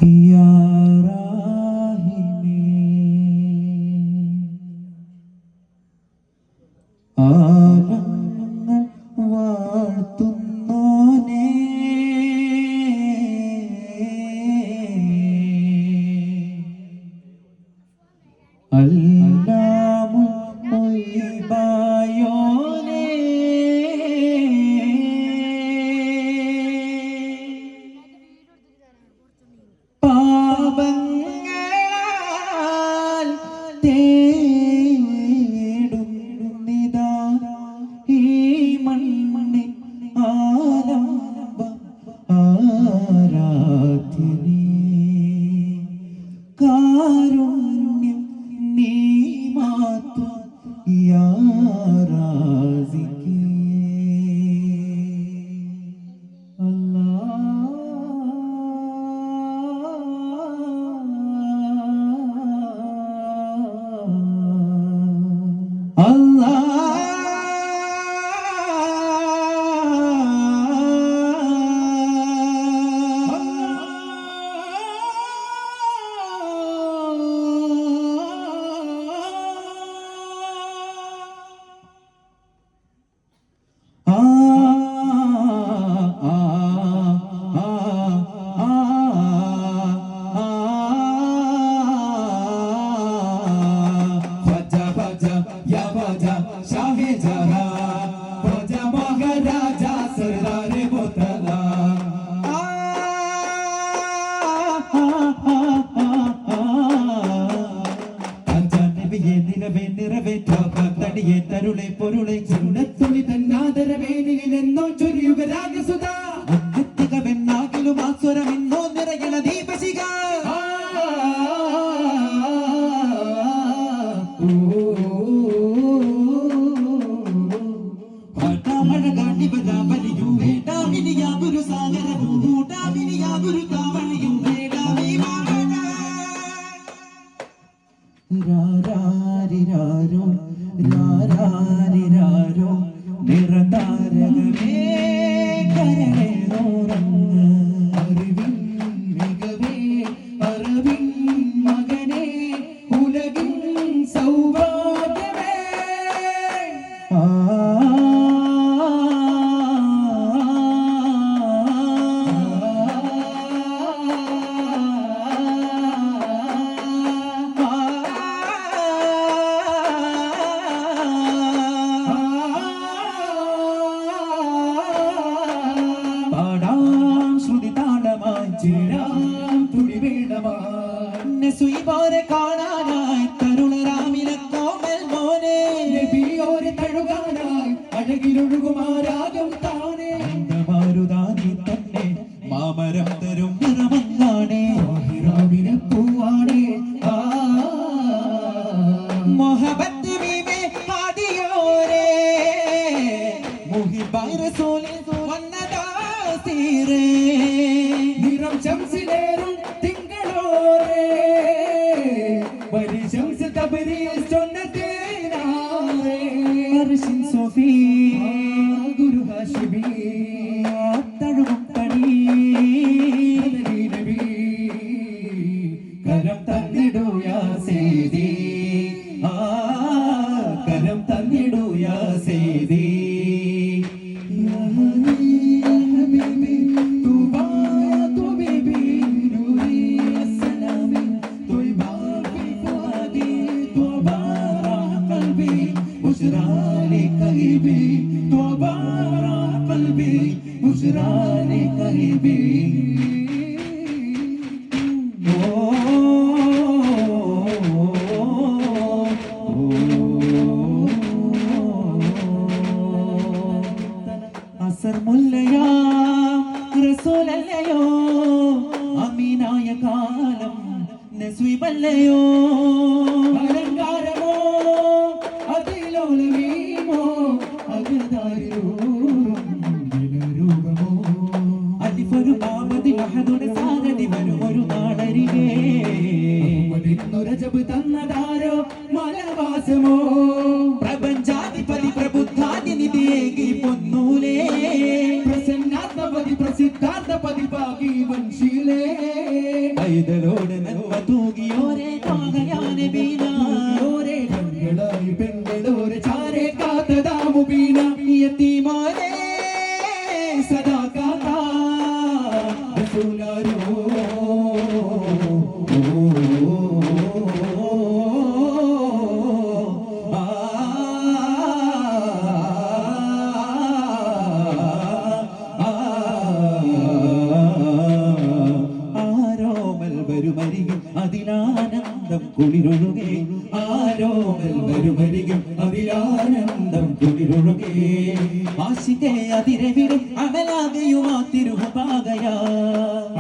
യാ റാഹിമേ ആലങ്ങൾ വാഴ്ത്തുന്നോനേ അല്ലാമുൽ മുയ്ബായോനേ പാപങ്ങളാൽ തേടുന്നിതാ ഈ മണ്ണിൽ ആലംബം ആരാധ്യനേ കാരുണ്യം നീ മാത്രം യാ റാസിഖേ തരുളെ പൊരുളെ ചിന്നത്തുളി തന്നാദരവേദിയിലെന്നോ ചൊരിയുക രാഗസുധ വെന്നാകിലും ആസ്വരമെന്നോ നിറയണ ദീപശിഖ ഗുരു സാഗരവും ഗുരു താവളിയും രാരാരിരാരോ രാരാരിരാരോ നിറതാരകമേ കരളേറോറങ്ങ് അറിവിൻ മികവേ അറിവിൻ മകനേ ഉലകിൻ സൗഭാഗ്യമേ കാണാനായി തരുണരാമിനെ കോമൽ മോനെ നബിയോരെ തഴുകാനായി അഴകിലൊഴുകുമാരാകും താനേ മാരുതാനി തന്നെ മാമരം തരും നിറമങ്ങാണേ ഹിറാവിനെ പൂവാണേ മൊഹബത്ത് മീമേ ഹാദിയോരേ മുഹിബായ് റസൂലിൽ വന്നതാ സീറേ നിറം ശംസിലേറും ശംസ തബരീൽ ചൊന്നതേനാരേ അർശിൻ സോഫി ഗുരു ഹാഷിബി തഴുകും തണി നബി കരം തന്നിടൂ യാ സീദി കരം തന്നിടൂ യാ സീദി بشرى قلبي طوبى قلبي بشرى قلبي അസർ മുല്ലയാ റസൂലല്ലയോ അമീനായ കാലം നസ്വീബല്ലയോ അലങ്കാരമോ അതിലോലമീമോ അകതാരൂപമോ അലിഫൊരു പാമതി മഹദുടെ സാരതി വരും ഒരു നാടരികേ രജബ് തന്നതാരോ മലവാസമോ പ്രപഞ്ചാധിപതി പ്രബുദ്ധാതി നിധിയേകി പൊന്നൂലേ പ്രസന്നാത്മപതി പ്രസിദ്ധാർത്ഥപതി പാകി വൻശീലേ ഇതലോട് നന്മ തൂകിയോരെ താകയാനെ ബീന ഓരേ കണ്ണുകളായി പെണ്ണുകളോരെ ചാരെ കാത്തതാ മുബീന യതീമാരെ സദാ കാത്താ റസൂലാരോ വരുമരികും അതിലാനന്ദം കുളിരൊഴുകേ ആരോമൽ വരുമരികും അതിലാനന്ദം കുളിരൊഴുകേ ആശികേ അതിരവിടും അമലാകയുമാ തിരുഹപാകയാ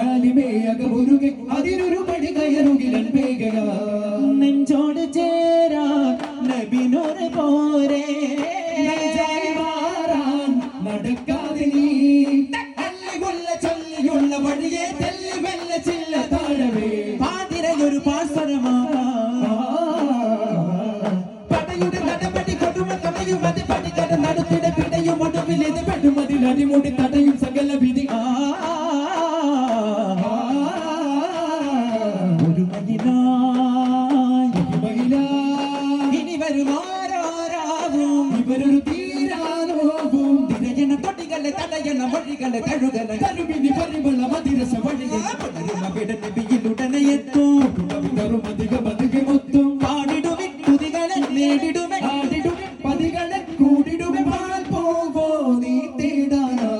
ആലിമേ അകമുരുകെ അതിനൊരു പടി കയറുകിലൻ വേഗയാ നെഞ്ചോട് ചേരാ നബിനോട് പോരേ മാറാൻ നടക്കാതെ നീ അല്ലികൊല്ല ചൊല്ലിയുള്ള വഴിയെ തെല്ലി വെല്ല ചില്ല താഴവേ പാതിരയൊരു പാഴ്സരമാ പടയുടെ നടപടി കൊടുമ കമയും അത് പടികട നടത്തിട പിടയും ഒടുവിൽ ഇത് പെടും അതിൽ അടിമുടി തടയും സകല വിധി ഒരു മഹിള ഇനി വരുമാരാവും ഇവരൊരു തീരാനോവും തിരയണ തൊട്ടികളെ തടയണ വഴികളെ കഴുകല കരുവിനി പരിമള മതിരസ വഴിയെ നബിയിലുടനെ എത്തും അധികം അധികം ഒത്തും പാടിടുമെ തുതികളെ നേടിടുമെ ആടിടുമെ പതികളെ കൂടിടുമെ പാൽ പോവോ നീ തേടാനാ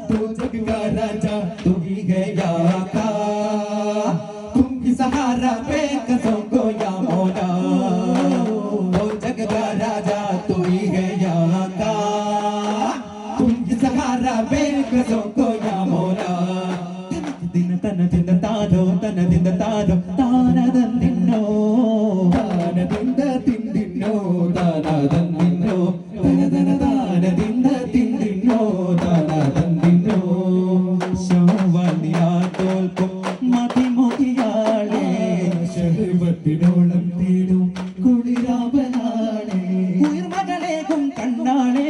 तो जग का राजा तू ही गया का तुम ही सहारा पे कसों को या मौला तो जग का राजा तू ही गया का तुम ही सहारा पे कसों को या मौला ദിന തന ദിന താരോ തന ദിന താരോ താനതന്നിന്നോ താനദിന്ദ തിന്ദിന്നോ താനദന്നിന്നോ തനദന താനദിന്ദ തിന്ദിന്നോ താനദന്നിന്നോ ശോഭനിയാ തോൽക്കും മതിമുഖിയാളേ ശഹവത്തിനോളം തേടും കുളിരാവനാളേ ഉയർമകളേകും കണ്ണാളേ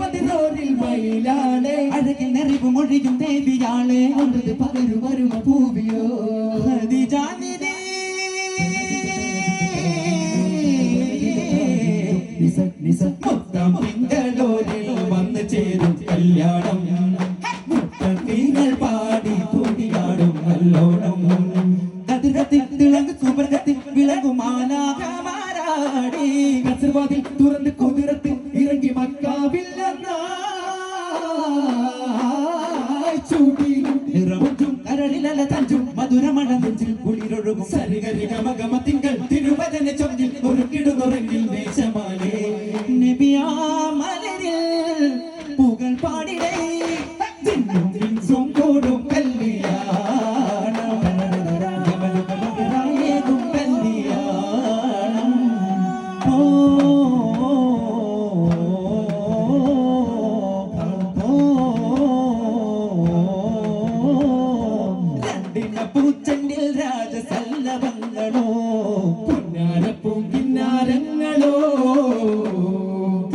പതിറോരിൽ മയിലാളേ അഴകിൽ നെറിവും ഒഴിയും ദേവിയാളേ അമൃത് പകരു വരുമ പൂവിയോ ഹദിജാനിദേ നിസ നിസ മൊത്തം തിങ്കളോരിൽ വന്ന് ചേരും കല്യാണം മുത്തീങ്ങൾ പാടി കൂടിയാടും നല്ലോണം കതിരത്തിൽ തിളങ്ങും സുവർഗത്തിൽ വിളകും ആലാകമാരാടി കസർവാതിൽ തുറന്ന് കുതിരത്തിൽ ഇറങ്ങി മക്കാവിൽ ചൂടിയിലും നിറമുറ്റും കരളിലല തഞ്ചും മധുരമണ നെഞ്ചിൽ കുളിരൊഴുകും സരിഗരി ഗമഗമ തിങ്കൾ തിരുവചന ചൊല്ലിൽ ഒരു കിടുന്നുറങ്ങിൽ ദേശമാലേ നബിയാ മലരിൽ പുകൾ പാടിടേ ും കൂടും കല്യാണം ഗമലുകളേകും കല്യാണം ഓ രണ്ടിന പൂച്ചണ്ടിൽ രാജസല്ലഭങ്ങളോ പുന്നാരപ്പും കിന്നാരങ്ങളോ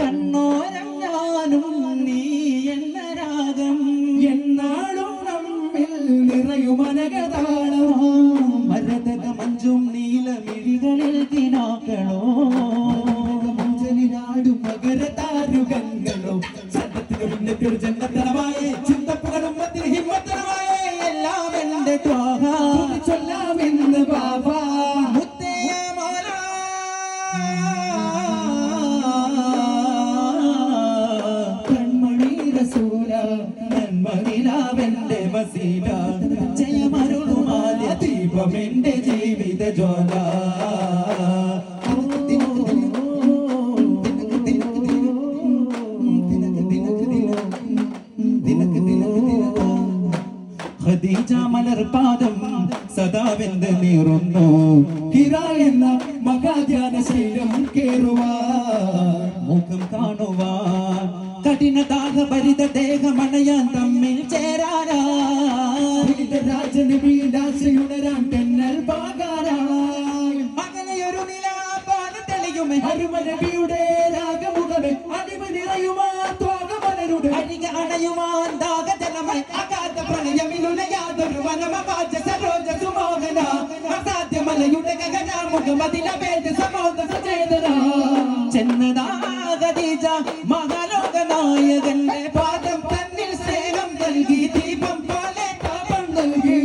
കണ്ണോരം ഞാനും നീ എന്ന രാഗം എന്നാളും നമ്മിൽ നിറയുമനകതാളോ മരതക മഞ്ചും നീലമിഴികളിൽ കിനാക്കളോ മഞ്ചലിനാടും മകരതാരുകങ്ങളോ സന്നത്തിനു ഭിന്നത്തൊരു ജന്മത്തരമായി ചിന്തപ്പുകളും മത്തിൽ ഹിമ്മത്തരമായി എല്ലാം എന്റെ ത്വാഹ ചൊല്ലാമെന്ന് ബാബാ മുത്തേ മൗല കൺമണി റസൂല നന്മനിലാവെന്റെ വസീല ജയമരുളുമാല ദീപമെന്റെ ജീവിത ജ്വാല ഖദീജ മലർപാദം സദാവെന്ത് നീറുന്നു ഹിറ എന്ന മഹാധ്യാന ശൈലം കേറുവാൻ മുഖം കാണുവാൻ കഠിന ദാഹഭരിത ദേഹമണയാൻ തമ്മിൽ ചേരാനാ രാജനബിയുണരാൻ തെന്നൽ പാകാരായി അങ്ങനെയൊരു നിലാപാന തെളിയുമേ ഹരുമനബിയുടെ രാഗമുഖമേ അടിമ നിറയുമാ തോകമലരുടെ അരിക അണയുവാൻ ദാഹജലമായി അഗാധ പ്രണയമിലുലയാ യാതൊരു വനമവാച സരോജ സുമോഹന അസാധ്യമലയുടെ ഗഗനാമുഖമതിലഭേദ സമോദ സചേതന ചെന്നതാ ഖദീജ മഹാലോക നായകന്റെ പാദം തന്നിൽ സ്നേഹം നൽകി ദീപം പോലെ താപം നൽകി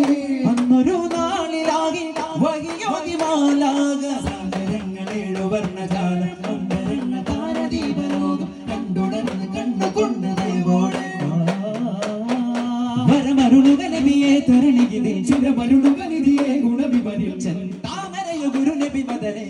അന്നൊരു നാളിലാകി വഹിയോതി മാലാക സാഗരങ്ങളേഴു വർണ്ണജാലം അന്തരംഗ താരദീപലോകം കണ്ടുടർന്ന് കണ്ണുകൊണ്ട് ദേവോടെ വരമരുളുക നബിയെ തരണികിതേ ചിരമരുളുക നിധിയെ ഗുണവിവരിൽ ചെന്താമരയ ഗുരു നബി മദനെ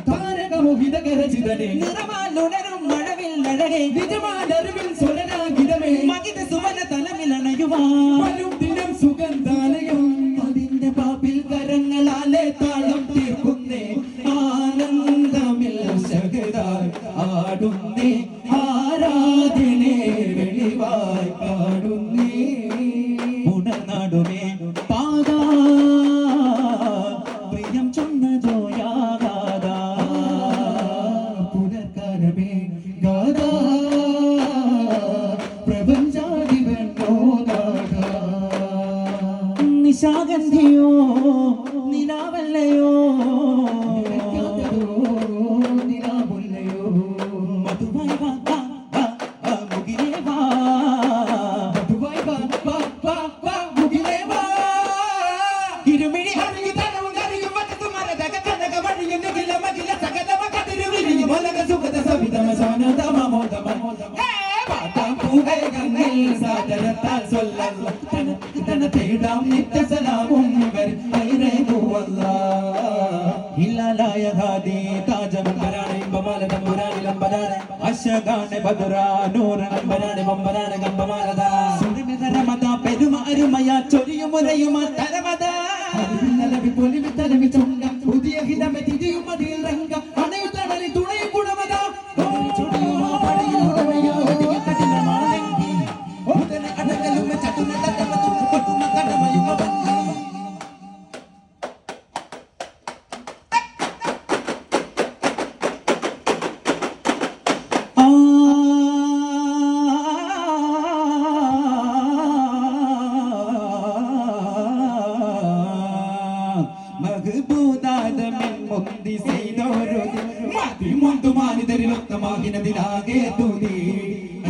താരകമുഹിതകരചിതനെ നിറമാലുണരും മഴവിൽ അഴകെ നിജമാലറിവിൽ സ്വരനാഗിതമേ മകിത സുവന തലമിലണയുവാനും ദിനം സുഗന്ധാലയം അതിന്റെ പാപ്പിൽ കരങ്ങളാലെ താളം തീർക്കുന്നേ ആനന്ദമിൽ ശകരായി ആടുന്നേ ആരാധനെ വെളിവായി പാടുന്നേ ഉണർന്നാടുമേ പാതാ പ്രിയം ചൊന്നതോ യാഗാദാ പുനർക്കാരമേ ഗാദാ പ്രപഞ്ചാധിപനോദാദാ നിശാഗന്ധിയോ നിലാവല്ലയോ നിലാവുല്ലയോ മധുവായി വാ മുകിലേ വാ മധുവായി വാ മുകിലേ വാ ഇരുമിഴി അറിയി തനവും അറിയും വട്ടത്തു മരതക കനക വഴിയും നികില മകില സകലമ കതിരു വിരിയും ഒലക സുഖത സവിതമ സോനതമ മോദമ പാട്ടാം പൂവേ ഗംഗിൽ സാദരത്താൽ സ്വല്ലല്ല തന തേടാം നിത്യ സലാമും ഇവർ ഹിലാലായ ഹാദി താജമമ്പരാണി ബമാല തമ്പുരാനി ലംബരാണി അശഗാനെ ബദറാ നൂറൻ അമ്പരാണി ബമ്പരാണി ഗംബമാലദ സുരമിതരമദ പെരുമാരുമയ ചൊരിയുമുരയുമ തരമദ നലബി പൊലിവി തലമി ചൊങ്ക പുതിയ ഹിതമെ തിരിയും അതിൽ രംഗ അണയു തണലി തുണയും ഗുണമദ ചൊടിയുമാ പടിയുടമയ അധിക കഠിനമാണെങ്കി ഉദന അടകലും ചട്ടുന തട്ടമതു കൊട്ടുമ കടമയുമ ബന്ധി മഹബൂദാദമിൻ മുന്തി ചെയ്തോരു മാതി മുന്തു മാനിതരിലൊത്തമാകിനതിലാകെ തൂതി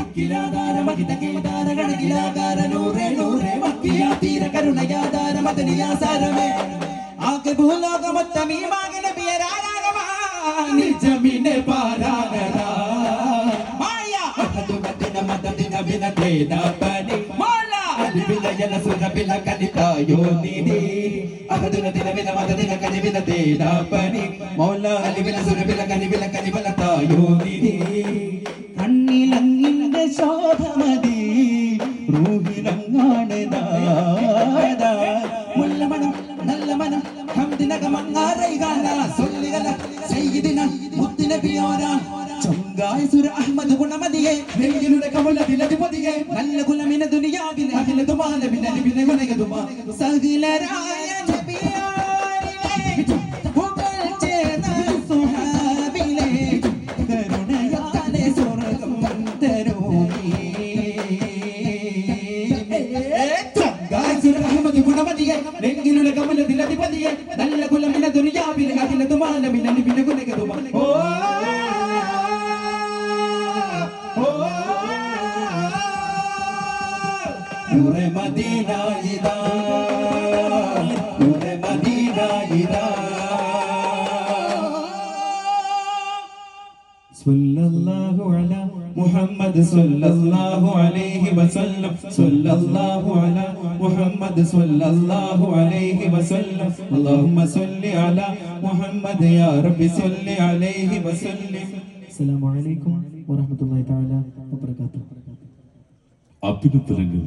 അക്കിലാധാര മഹിത കേദാര ഗണകിലാകാര നൂറേ നൂറേ മക്കിയാ തീര കരുണയാധാര മദനിയാ സാരമേ ആകെ ഭൂലോകമൊത്തമീ മാകിന ബിയരാരാഗമാ നിജമിനെ പാരാനരാ മായ അഹദുമതിന മദദിന വിനതേദാപനി മോല അലിബിലയന സുരബില കലിതായോ നിധി അഹദുന ദിന വിന മദദിന കലിബില തേദാപനി മോല അലിബില സുരബില കലിബില കലിബലതായോ നിധി കണ്ണിലങ്ങിന്റെ ശോഭമതി റൂഹിലങ്ങാണതാ മുല്ലമണം നല്ല മനം ഹംദിനകമങ്ങാറൈകാന സൊല്ലികല സയ്യിദിന മുത്തുനബിയോര ചൊങ്കായ സുര അഹ്മദ് ഗുണമതിയെ നെയ്യിലുടെ കമലതിലധിപതിയെ നല്ല കുലമിന ദുനിയാവിലെ അഖിലതു മാലബിന നബിനെ മനഗതുമാ സഹിലരായ നബിയാരിലെ പുകഴ്ചേർന്ന സുഹാബിലെ കരുണയാലെ സ്വർഗം തരൂമീ ചൊങ്കായ സുര അഹ്മദ് ഗുണമതിയെ നെയ്യിലുടെ കമലതിലധിപതിയെ നല്ല കുലമിന ദുനിയാവിലെ അഖിലതു മാലബിന നബിനെ മനഗതുമാ നൂറെ മദീന ഇദാ നൂറെ മദീന ഇദാ സല്ലല്ലാഹു അലാ മുഹമ്മദ് സല്ലല്ലാഹു അലൈഹി വസല്ലം സല്ലല്ലാഹു അലാ മുഹമ്മദ് സല്ലല്ലാഹു അലൈഹി വസല്ലം അല്ലാഹുമ്മ സല്ലി അലാ മുഹമ്മദ് യാ റബ്ബി സല്ലി അലൈഹി വസല്ലം അസ്സലാമു അലൈക്കും വറഹ്മത്തുള്ളാഹി തആല വബറകാതുഹു അത്യുത്തരങ്ങൾ